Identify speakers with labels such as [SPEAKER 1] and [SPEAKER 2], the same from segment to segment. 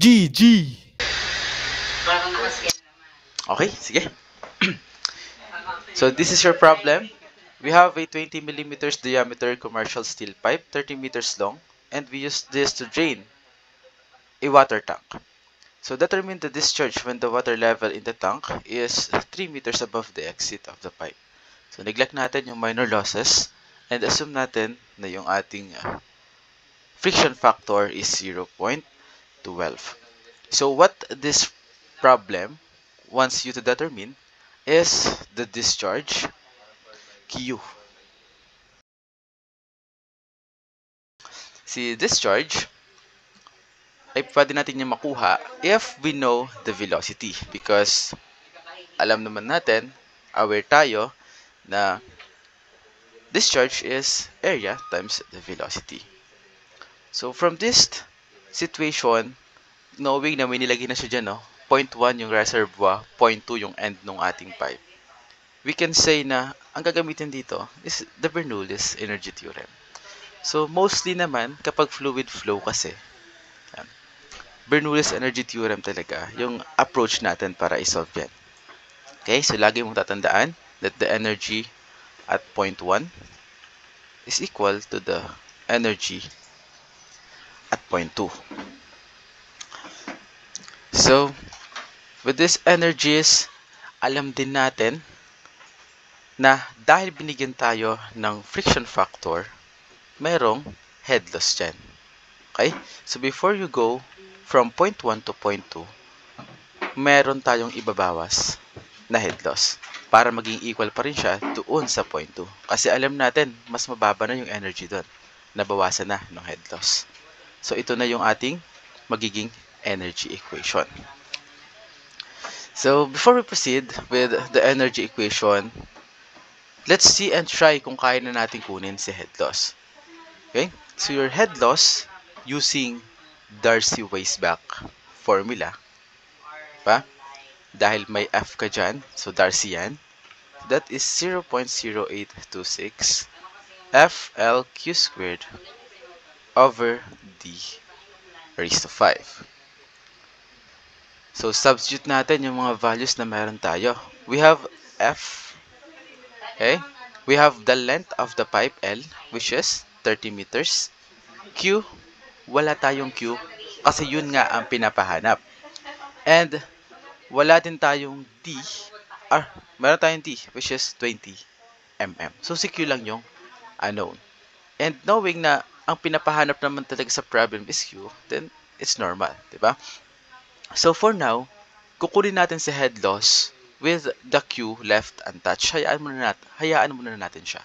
[SPEAKER 1] GG! Okay, sige. So this is your problem. We have a 20 millimeters diameter commercial steel pipe, 30 meters long, and we use this to drain a water tank. So determine the discharge when the water level in the tank is 3 meters above the exit of the pipe. So neglect natin yung minor losses and assume natin na yung ating friction factor is 0.12. So what this problem wants you to determine is the discharge Q. Si discharge ay pwede natin yung makuha if we know the velocity because alam naman natin, aware tayo na discharge is area times the velocity. So from this situation, knowing na may nilagay na siya dyan, no? 0.1 yung reservoir, 0.2 yung end ng ating pipe. We can say na ang gagamitin dito is the Bernoulli's energy theorem. So mostly naman kapag fluid flow kasi, Bernoulli's energy theorem talaga yung approach natin para isolve yan. Okay, so lagi mong tatandaan that the energy at 0.1 is equal to the energy at 0.2. So, with these energies, alam din natin na dahil binigyan tayo ng friction factor, merong head loss dyan. Okay? So, before you go from 0.1 to 0.2, meron tayong ibabawas na head loss para maging equal pa rin siya doon sa 0.2. Kasi alam natin, mas mababa na yung energy doon. Nabawasan na ng head loss. So, ito na yung ating magiging energy equation. So, before we proceed with the energy equation, let's see and try kung kaya na natin kunin si head loss. Okay? So, your head loss using Darcy-Weisbach formula. Pa? Dahil may F ka dyan, so Darcy yan. That is 0.0826 FLQ squared over D raised to 5. So, substitute natin yung mga values na meron tayo. We have F, okay? We have the length of the pipe L, which is 30 meters. Q, wala tayong Q kasi yun nga ang pinapahanap. And, wala din tayong D, meron tayong D, which is 20 mm. So, si Q lang yung unknown. And knowing na ang pinapahanap naman talaga sa problem is Q, then it's normal, di ba? So, for now, kukunin natin si head loss with the Q left untouched. Hayaan muna natin siya.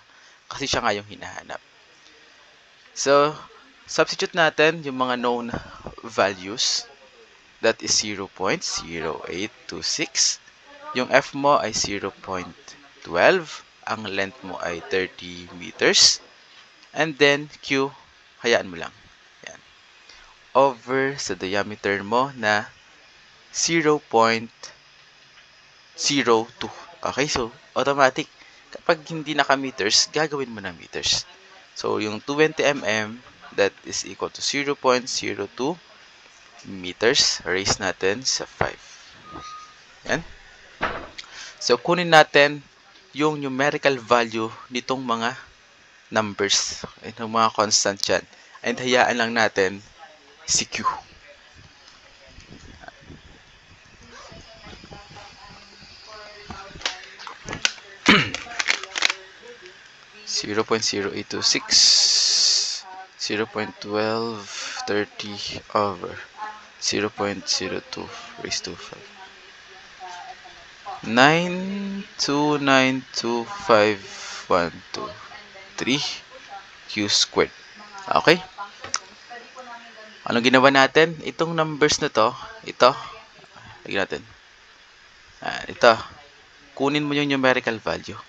[SPEAKER 1] Kasi siya nga yung hinahanap. So, substitute natin yung mga known values. That is 0.0826. Yung F mo ay 0.12. Ang length mo ay 30 meters. And then, Q, hayaan mo lang. Yan. Over sa diameter mo na 0.02. Okay, so automatic. Kapag hindi naka-meters, gagawin mo na meters. So, yung 20 mm, that is equal to 0.02 meters. Raise natin sa 5. Yan. So, kunin natin yung numerical value nitong mga numbers. Itong mga constant yan. And hayaan lang natin si Q. 0.0826, 0.1230 over 0.02 raised to 5. 9292512 Q squared. Okay? Anong ginawa natin? Itong numbers na to, ito, lagyan natin. Ito, kunin mo yung numerical value.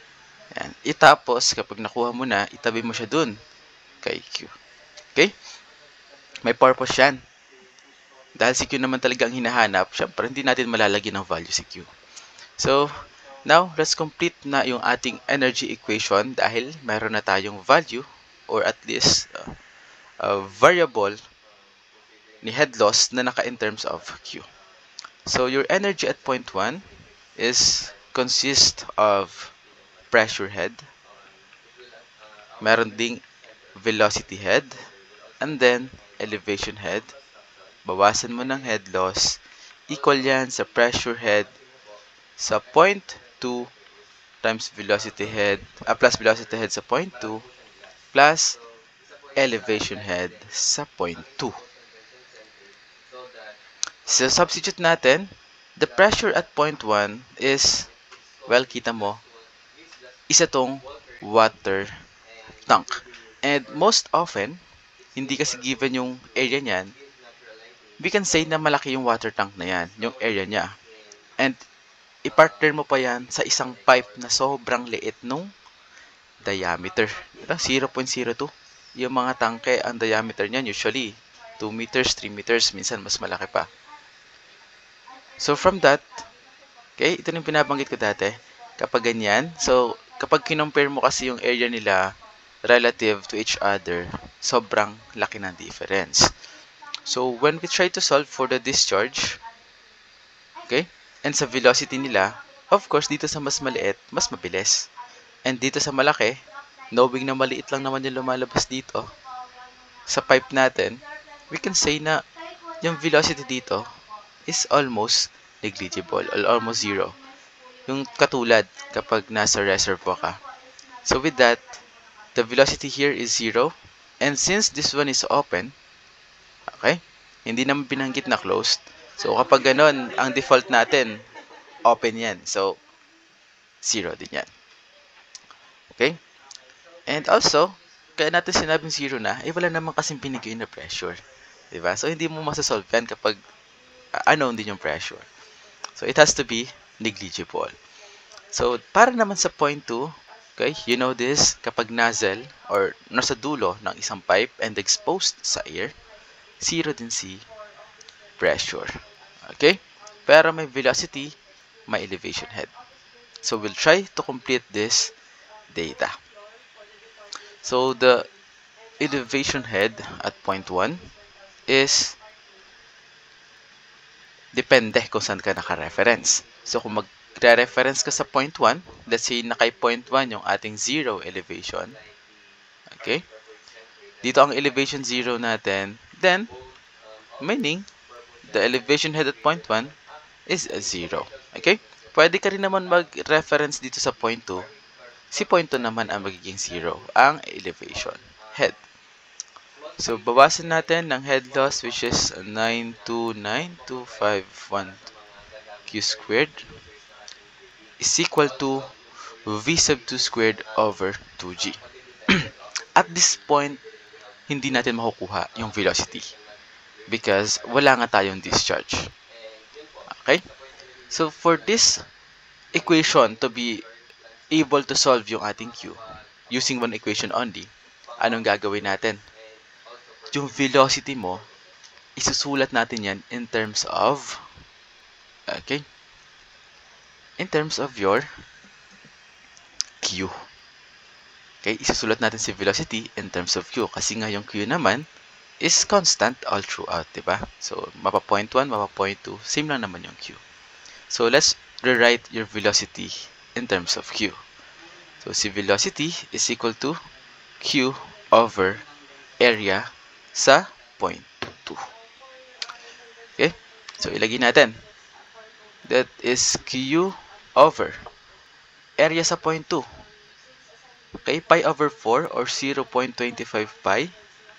[SPEAKER 1] Yan. Itapos, kapag nakuha mo na, itabi mo siya dun kay Q. Okay? May purpose yan. Dahil si Q naman talaga ang hinahanap, syempre hindi natin malalagyan ng value si Q. So, now, let's complete na yung ating energy equation dahil mayroon na tayong value or at least a variable ni head loss na naka in terms of Q. So your energy at point 1 is consist of pressure head, meron ding velocity head, and then elevation head. Bawasan mo ng head loss, equal yan sa pressure head sa point 2 times velocity head, plus velocity head sa point 2 plus elevation head sa point 2. So substitute natin, the pressure at point 1 is, well, kita mo, isa tong water tank. And most often, hindi kasi given yung area niyan, we can say na malaki yung water tank na yan, yung area niya. And i-partner mo pa yan sa isang pipe na sobrang liit nung diameter. 0.02. Yung mga tangke, ang diameter niyan usually 2 meters, 3 meters, minsan mas malaki pa. So from that, okay, ito yung pinabanggit ko dati. Kapag ganyan, so kapag kinompare mo kasi yung area nila relative to each other, sobrang laki ng difference. So when we try to solve for the discharge, okay, and sa velocity nila, of course, dito sa mas maliit, mas mabilis. And dito sa malaki, knowing na maliit lang naman yung lumalabas dito, sa pipe natin, we can say na yung velocity dito is almost negligible or almost zero. Yung katulad kapag nasa reservoir ka. So with that, the velocity here is 0. And since this one is open, okay, hindi naman binanggit na closed. So kapag ganon, ang default natin, open yan. So 0 din yan. Okay? And also, kaya natin sinabing 0 na, wala naman kasing binigay na pressure. Diba? So hindi mo masasolve yan kapag unknown din yung pressure. So it has to be negligible. So para naman sa point 2, okay, you know this, kapag nozzle or nasa dulo ng isang pipe and exposed sa air, 0 din si pressure. Okay? Pero may velocity, may elevation head. So we'll try to complete this data. So the elevation head at point 1 is depende kung saan ka naka-reference. So kung magre-reference ka sa point 1, let's say nakay point 1 yung ating 0 elevation. Okay? Dito ang elevation 0 natin, then meaning the elevation head at point 1 is 0. Okay? Pwede ka rin naman mag-reference dito sa point 2. Si point 2 naman ang magiging 0, ang elevation head. So, bawasan natin ng head loss which is 929,251 Q squared is equal to V sub 2 squared over 2G. At this point, hindi natin makukuha yung velocity because wala nga tayong discharge. Okay? So, for this equation to be able to solve yung ating Q using one equation only, anong gagawin natin? Yung velocity mo, isusulat natin yan in terms of, okay, in terms of your Q. Okay, isusulat natin si velocity in terms of Q kasi nga yung Q naman is constant all throughout, diba? So, mapa point 1, mapa point 2, same lang naman yung Q. So, let's rewrite your velocity in terms of Q. So, si velocity is equal to Q over area sa point 2. Okay? So, ilagay natin. That is Q over area sa point 2. Okay? Pi over 4 or 0.25 pi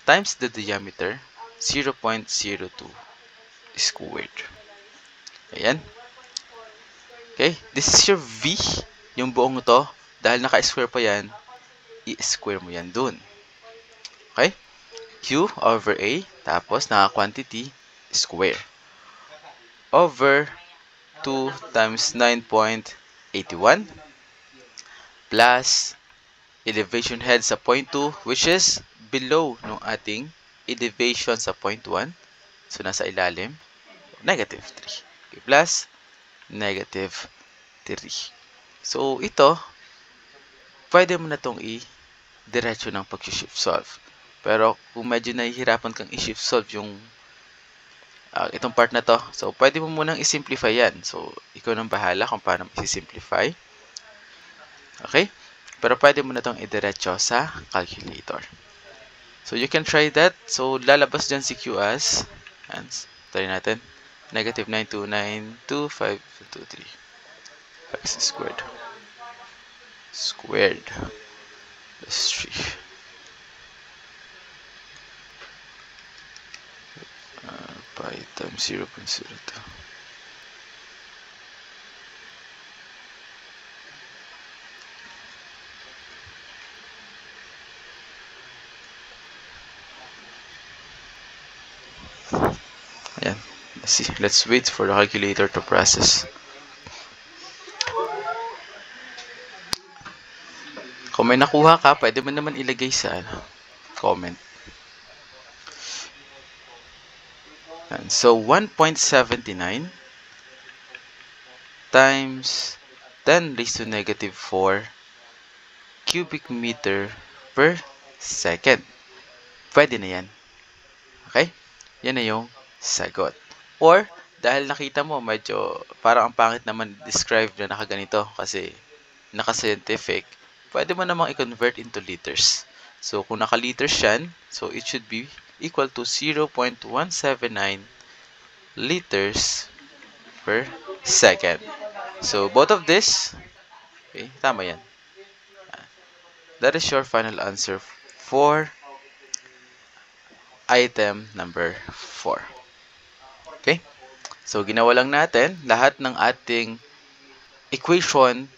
[SPEAKER 1] times the diameter, 0.02 squared. Ayan. Okay? This is your V. Yung buong ito, dahil naka-square pa yan, i-square mo yan dun. Okay? Q over A, tapos naka-quantity, square. Over 2 times 9.81 plus elevation head sa point 2, which is below nung ating elevation sa point 1. So, nasa ilalim, negative 3. Okay, plus negative 3. So, ito, pwede mo na itong i-diretso ng pag-shift solve. Pero kung medyo nahihirapan kang i-shift solve yung itong part na to. So, pwede mo munang isimplify yan. So, ikaw nang bahala kung paano isi-simplify. Okay? Pero pwede mo na itong idiretso sa calculator. So, you can try that. So, lalabas dyan si Q as, and try natin, negative 9292523 x squared plus 3 pi times 0.02. Ayan. Let's wait for the calculator to process. Kung may nakuha ka, pwede mo naman ilagay sa comment. And so 1.79 times 10 raised to negative 4 cubic meter per second. Pwede na yan. Okay? Yan na yung sagot. Or, dahil nakita mo, medyo parang ang pangit naman describe na nakaganito kasi naka-scientific, pwede mo namang i-convert into liters. So, kung naka-liters yan, so it should be equal to 0.179 liters per second. So, both of this, okay, tama yan. That is your final answer for item number 4. Okay? So, ginawa lang natin lahat ng ating equation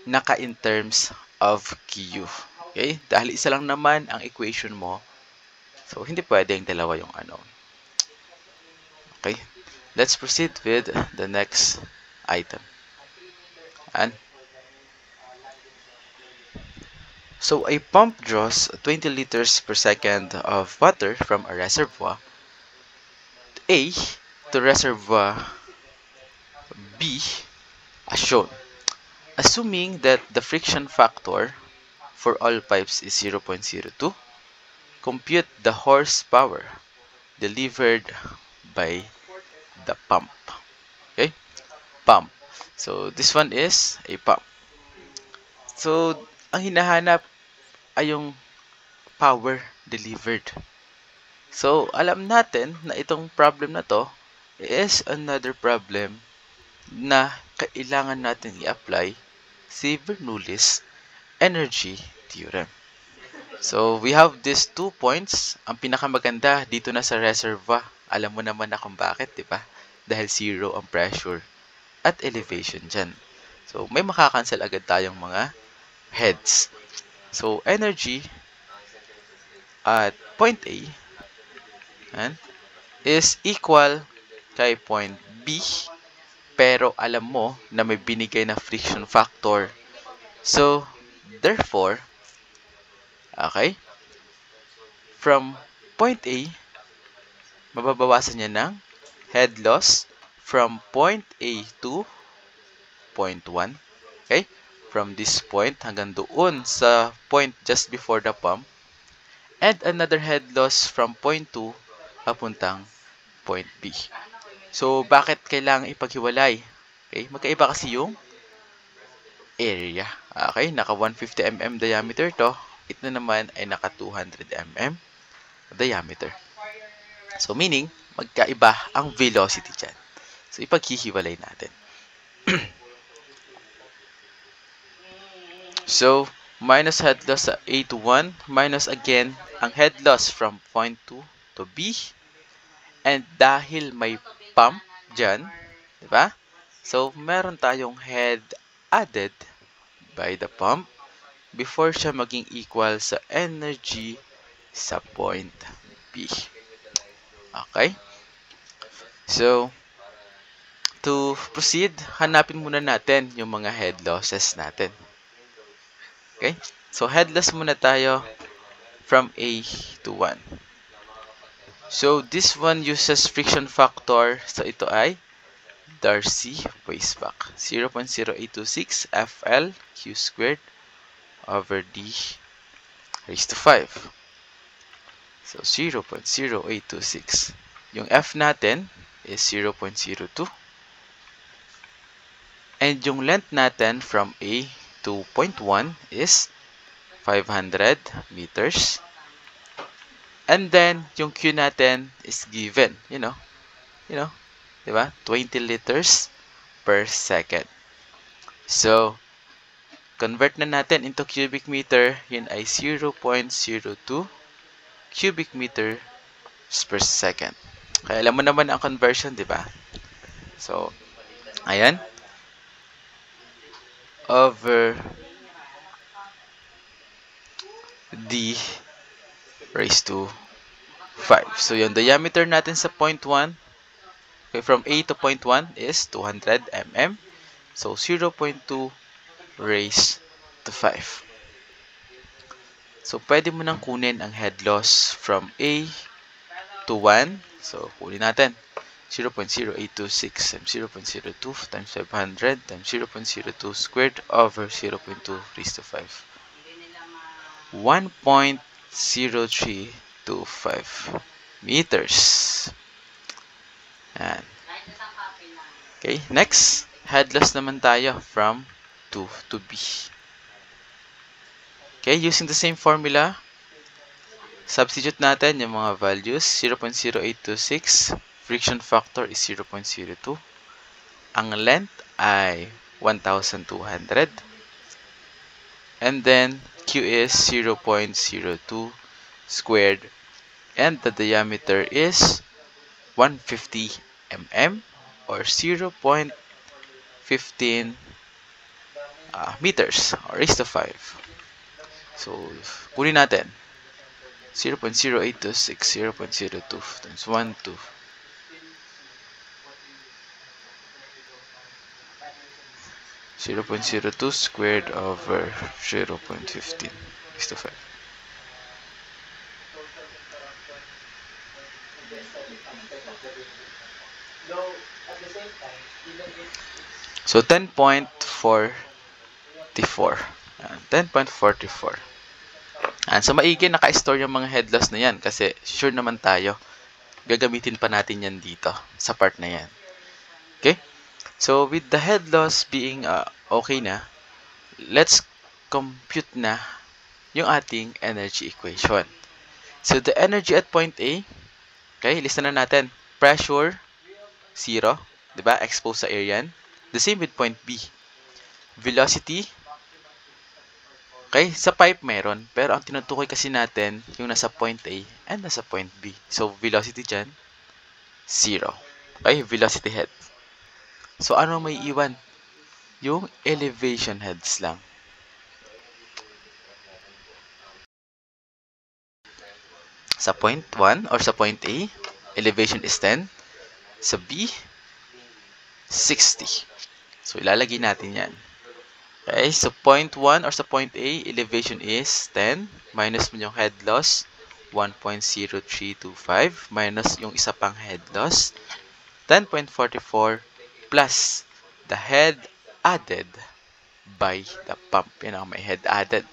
[SPEAKER 1] naka in terms of Q. Okay? Dahil isa lang naman ang equation mo, so hindi pwedeng dalawa yung ano. Okay? Let's proceed with the next item. And so, a pump draws 20 liters per second of water from a reservoir A to reservoir B as shown. Assuming that the friction factor for all pipes is 0.02, compute the horsepower delivered by the pump. Okay? Pump. So, this one is a pump. So, ang hinahanap ay yung power delivered. So, alam natin na itong problem na to is another problem na kailangan natin i-apply si Bernoulli's energy theorem. So, we have these 2 points. Ang pinakamaganda dito na sa reservoir. Alam mo naman na kung bakit, di ba? Dahil 0 ang pressure at elevation dyan. So, may makakancel agad tayong mga heads. So, energy at point A is equal kay point B, pero alam mo na may binigay na friction factor. So, therefore, okay, from point A, mababawasan niya ng head loss from point A to point 1. Okay? From this point hanggang doon sa point just before the pump. And another head loss from point 2 papuntang point B. So, bakit kailangan ipaghiwalay? Okay? Magkaiba kasi yung area. Okay? Naka 150 mm diameter to. Ito naman ay naka 200 mm diameter. So, meaning, magkaiba ang velocity dyan. So, ipaghihiwalay natin. So, minus head loss sa A to 1, minus again ang head loss from point 2 to B. And dahil may pump dyan, di ba? So, meron tayong head added by the pump before siya maging equal sa energy sa point B. Okay? So, to proceed, hanapin muna natin yung mga head losses natin. Okay? So, head loss muna tayo from A to 1. So, this one uses friction factor. So, ito ay Darcy-Weisbach. 0.0826 FL Q squared over D raised to 5. So, 0.0826. Yung F natin is 0.02. And yung length natin from A to point 1 is 500 meters. And then, yung Q natin is given, diba? 20 liters per second. So, convert na natin into cubic meter, yun ay 0.02 cubic meter per second. Kaya alam mo naman ang conversion, diba? So, ayan. Over D raised to 5. So, yung diameter natin sa point 1, okay, from A to point 1 is 200 mm. So, 0.2 raised to 5. So, pwede mo nang kunin ang head loss from A to 1. So, kunin natin. 0.0826 times 0.02 times 500 times 0.02 squared over 0.2 raised to 5. 1.0325 meters. Yan. Okay, next. Head loss naman tayo from 2 to B. Okay, using the same formula, substitute natin yung mga values. 0.0826. Friction factor is 0.02. Ang length ay 1,200. And then, Q is 0.02 squared. And the diameter is 150 mm or 0.15 meters or raised to 5. So, kunin natin. 0.0826, 0.02 times 1, 2. 0.02 squared over 0.15 raised to 5. So, 10.44. 10.44. So, maigi naka-store yung mga head loss na yan kasi sure naman tayo gagamitin pa natin yan dito sa part na yan. Okay? So, with the head loss being okay na, let's compute na yung ating energy equation. So, the energy at point A, okay, lista na natin. Pressure, 0. Diba? Exposed sa air yan. The same with point B. Velocity, okay, sa pipe meron. Pero ang tinutukoy kasi natin, yung nasa point A and nasa point B. So, velocity dyan, 0. Okay, velocity head. So, ano may iwan? Yung elevation heads lang. Sa point 1 or sa point A, elevation is 10. Sa B, 60. So, ilalagay natin yan. Okay, so point 1 or sa point A, elevation is 10. Minus mo yung head loss, 1.0325. Minus yung isa pang head loss, 10.44 plus the head added by the pump. Yan ang may head added.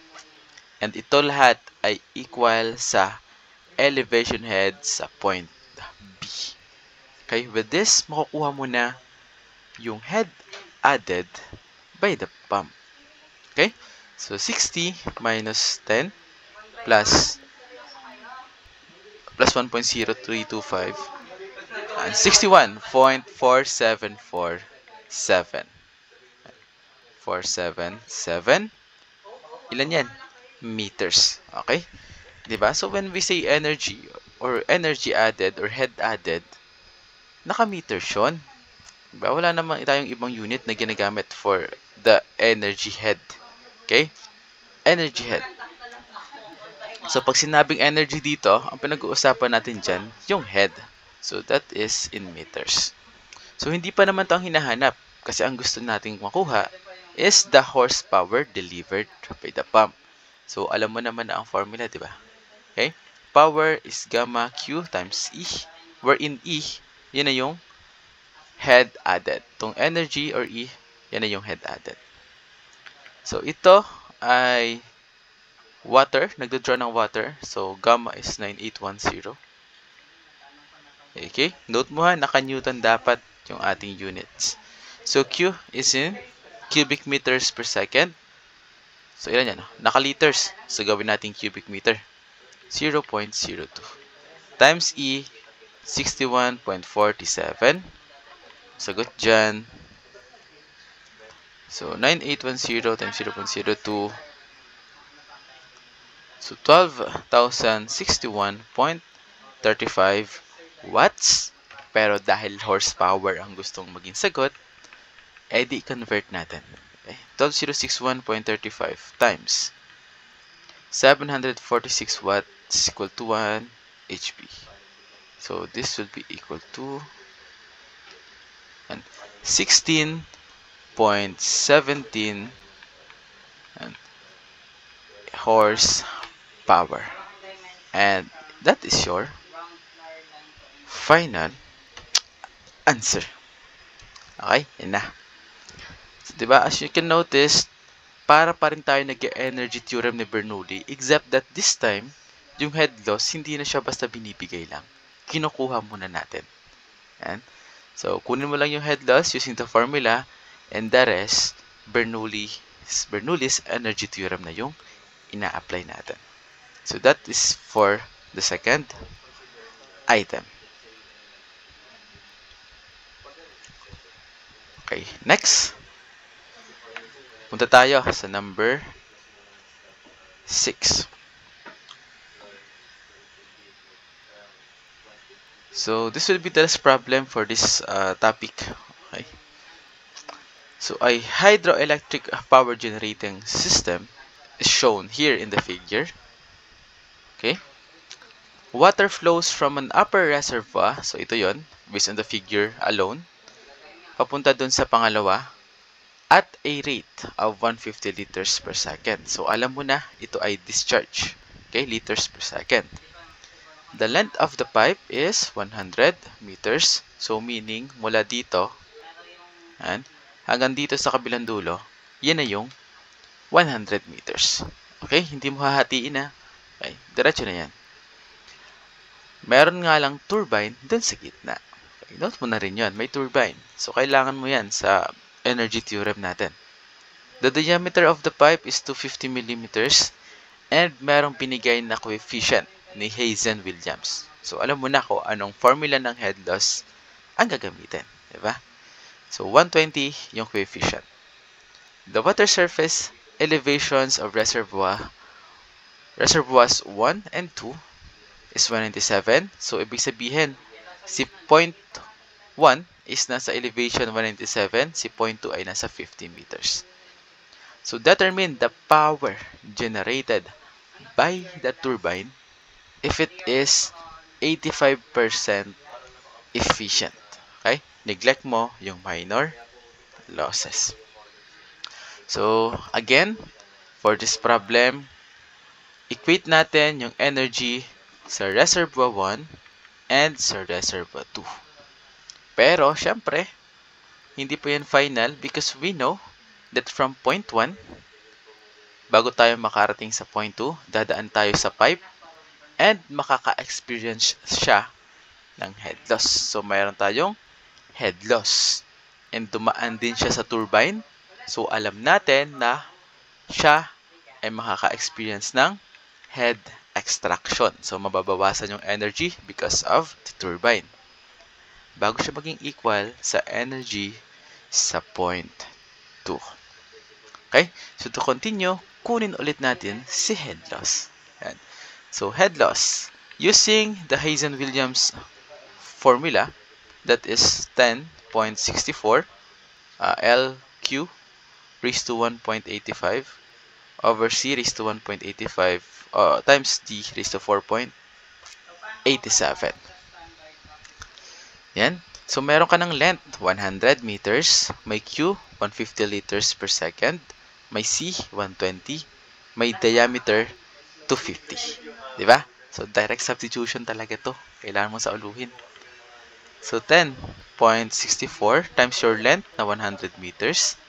[SPEAKER 1] And ito lahat ay equal sa elevation head sa point B. Okay, with this, makukuha mo na yung head added by the pump. Okay, so 60 minus 10 plus 1.0325 and 61.4747. 477. Ilan yan? Meters. Okay? Diba? So, when we say energy or energy added or head added, naka-meters yun. Diba? Wala naman tayong ibang unit na ginagamit for the energy head. Okay? Energy head. So, pag sinabing energy dito, ang pinag-uusapan natin dyan, yung head. So, that is in meters. So, hindi pa naman ito ang hinahanap kasi ang gusto nating makuha is the horsepower delivered by the pump. So, alam mo naman na ang formula, di ba? Okay? Power is gamma Q times E, wherein E, yan na yung head added. Itong energy or E, yan na yung head added. So, ito ay water. Nagdodraw ng water. So, gamma is 9810. Okay? Note mo ha, naka-Newton dapat yung ating units. So, Q is in cubic meters per second. So, ilan yan? Naka-liters. So, gawin natin cubic meter. 0.02. Times E, 61.47. Sagot dyan. So, 9810 times 0.02. So, 12,061.35 watts. Pero dahil horsepower ang gustong maging sagot, edi convert natin. Okay? 12,061.35 times 746 watts equal to 1 HP. So, this will be equal to 16.17 horsepower. And that is your final answer. Okay, yun na. So, diba, as you can notice, para pa rin tayo nag-energy theorem ni Bernoulli, except that this time, yung head loss, hindi na siya basta binibigay lang. Kinukuha muna natin. Yan. So, kunin mo lang yung head loss using the formula, and the rest, Bernoulli's energy theorem na yung ina-apply natin. So, that is for the second item. Okay, next. Punta tayo sa number 6. So, this will be the last problem for this topic. Okay. So, a hydroelectric power generating system is shown here in the figure. Okay. Water flows from an upper reservoir. So, ito yon based on the figure alone. Papunta dun sa pangalawa at a rate of 150 liters per second. So, alam mo na, ito ay discharge. Okay, liters per second. The length of the pipe is 100 meters. So, meaning, mula dito, hanggang dito sa kabilang dulo, yan na yung 100 meters. Okay, hindi mo hahatiin na. Okay, diretso na yan. Meron nga lang turbine dun sa gitna. Okay, note mo na rin yan, may turbine. So, kailangan mo yan sa energy theorem natin. The diameter of the pipe is 250 millimeters and merong binigay na coefficient ni Hazen-Williams. So, alam mo na kung anong formula ng head loss ang gagamitin. Diba? So, 120 yung coefficient. The water surface elevations of reservoirs 1 and 2 is 197. So, ibig sabihin, si point 1 is nasa elevation 197, si point 2 ay nasa 50 meters. So, determine the power generated by the turbine if it is 85% efficient. Okay? Neglect mo yung minor losses. So, again, for this problem, equate natin yung energy sa reservoir 1 and sa reservoir 2. Pero, syempre, hindi po yan final because we know that from point 1, bago tayo makarating sa point 2, dadaan tayo sa pipe and makaka-experience siya ng head loss. So, mayroon tayong head loss. And dumaan din siya sa turbine. So, alam natin na siya ay makaka-experience ng head extraction. So, mababawasan yung energy because of the turbine. Bago siya maging equal sa energy sa point 2. Okay? So, to continue, kunin ulit natin si head loss. Yan. So, head loss. Using the Hazen-Williams formula, that is 10.64 LQ raised to 1.85 over C raised to 1.85 times D raised to 4.87. Yan. So, meron ka ng length, 100 meters. May Q, 150 liters per second. May C, 120. May diameter, 250. Diba? So, direct substitution talaga to. Kailangan mo sa uluhin. So, 10.64 times your length na 100 meters.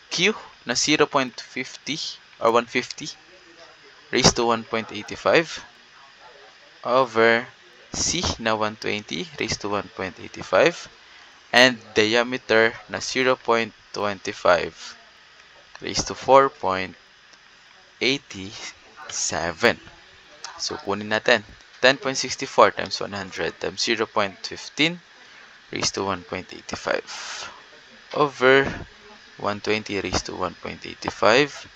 [SPEAKER 1] Q na 0.50 or 150 raised to 1.85 over C na 120 raised to 1.85 and diameter na 0.25 raised to 4.87. So, kunin natin. 10.64 times 100 times 0.15 raised to 1.85 over 120 raised to 1.85,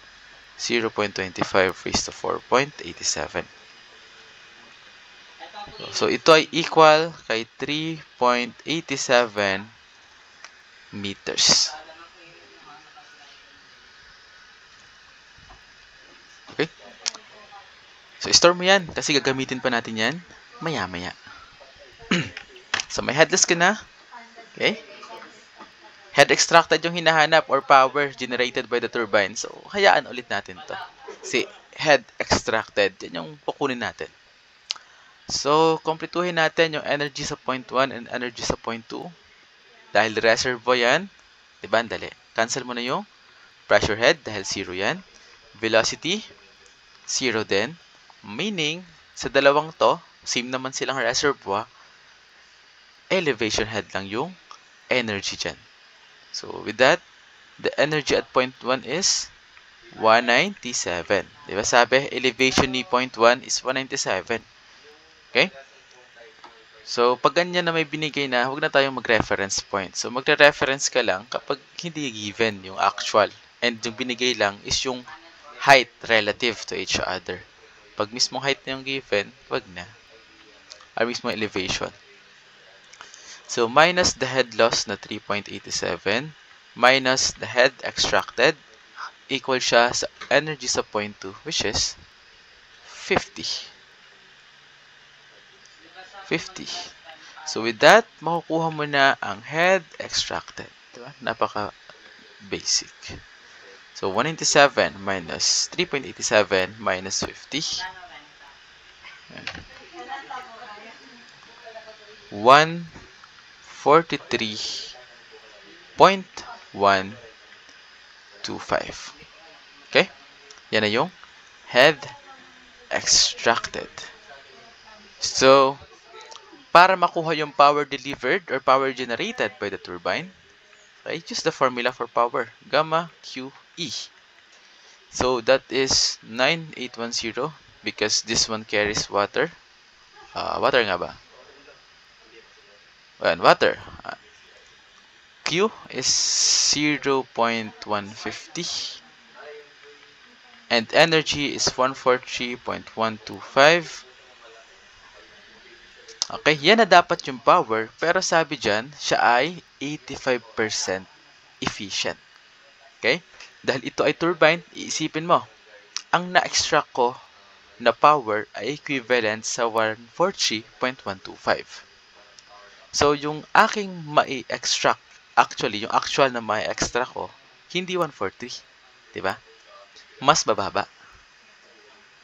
[SPEAKER 1] 0.25 raised to 4.87. So, ito ay equal kay 3.87 meters. Okay? So, store mo yan kasi gagamitin pa natin yan maya-maya. So, may headless ka na. Okay? Head extracted yung hinahanap or power generated by the turbine. So, hayaan ulit natin to. Si head extracted, yan yung kukunin natin. So, kumpletuhin natin yung energy sa point 1 and energy sa point 2. Dahil reservoir yan, diba? Dali. Cancel mo na yung pressure head dahil 0 yan. Velocity, 0 din. Meaning, sa dalawang to, same naman silang reservoir, elevation head lang yung energy dyan. So, with that, the energy at point 1 is 197. Diba sabi, elevation ni point 1 is 197. Okay? So, pag ganyan na may binigay na, huwag na tayong mag-reference point. So, magre-reference ka lang kapag hindi given yung actual. And yung binigay lang is yung height relative to each other. Pag mismong height na yung given, wag na. Or mismong elevation. So, minus the head loss na 3.87 minus the head extracted equal siya sa energy sa point 2 which is 50. 50. So, with that, makukuha mo na ang head extracted. Diba? Napaka-basic. So, 197 minus 3.87 minus 50. 143.125. Okay? Yan na yung head extracted. So, para makuha yung power delivered or power generated by the turbine, okay, use the formula for power. Gamma QE. So, that is 9810 because this one carries water. Water nga ba? Well, water. Q is 0.150 and energy is 143.125. Okay, yan na dapat yung power, pero sabi dyan, siya ay 85% efficient. Okay? Dahil ito ay turbine, iisipin mo, ang na-extract ko na power ay equivalent sa 143.125. So, yung aking mai-extract, actually, yung actual na mai-extract ko, hindi 143. Diba? Mas bababa.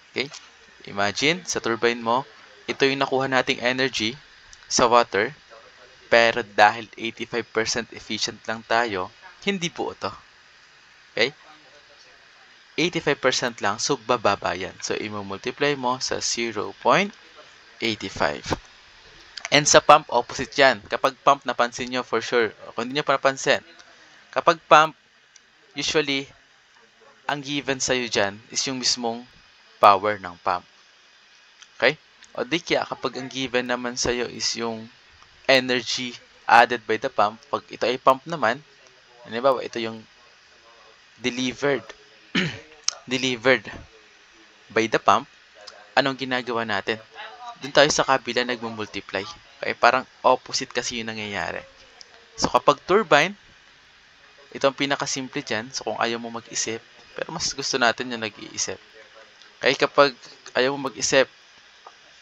[SPEAKER 1] Okay? Imagine, sa turbine mo, ito yung nakuha nating energy sa water, pero dahil 85% efficient lang tayo, hindi po ito. Okay? 85% lang, so bababa yan. So, i-multiply mo sa 0.85. And sa pump, opposite yan. Kapag pump, napansin nyo for sure. Kung hindi nyo pa napansin, kapag pump, usually, ang given sa'yo dyan is yung mismong power ng pump. Okay? O di kaya, kapag ang given naman sa'yo is yung energy added by the pump, pag ito ay pump naman, halimbawa, ito yung delivered delivered by the pump, anong ginagawa natin? Doon tayo sa kabila nagmumultiply. Okay? Parang opposite kasi yung nangyayari. So, kapag turbine, ito ang pinakasimple dyan. So, kung ayaw mo mag-isip, pero mas gusto natin yung nag-iisip. Okay? Kapag ayaw mo mag-isip,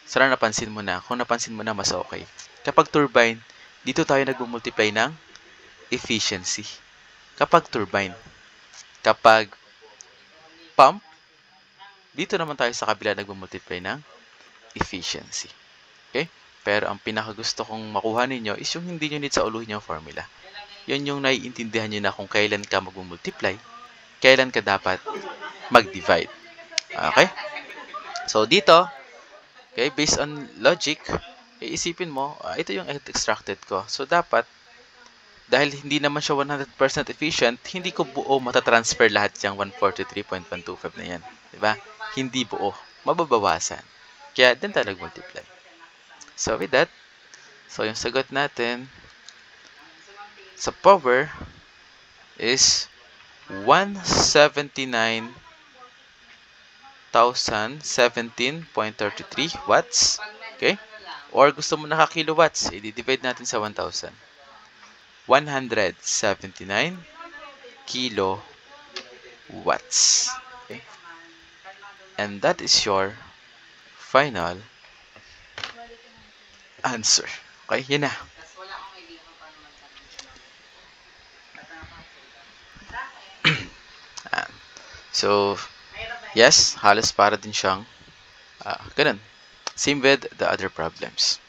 [SPEAKER 1] sana napansin mo na. Kung napansin mo na, mas okay. Kapag turbine, dito tayo nagmumultiply ng efficiency. Kapag turbine. Kapag pump, dito naman tayo sa kabila nagmumultiply ng efficiency. Okay? Pero ang pinakagusto kong makuha ninyo is yung hindi nyo need sa uluhin yung formula. Yun yung naiintindihan nyo na kung kailan ka mag-multiply, kailan ka dapat mag-divide. Okay? So, dito, okay, based on logic, iisipin mo, ito yung extracted ko. So, dapat, dahil hindi naman siya 100% efficient, hindi ko buo matatransfer lahat yung 143.125 na yan. Diba? Hindi buo. Mababawasan. Kaya, din tayo nag-multiply. So, with that, so yung sagot natin sa power is 179,017.33 watts. Okay? Or gusto mo naka-kilowatts, i-divide natin sa 1,000. 179 kilowatts. Okay? And that is your final answer. Okay, yun na. So, yes, halos para din siyang ganun. Same with the other problems.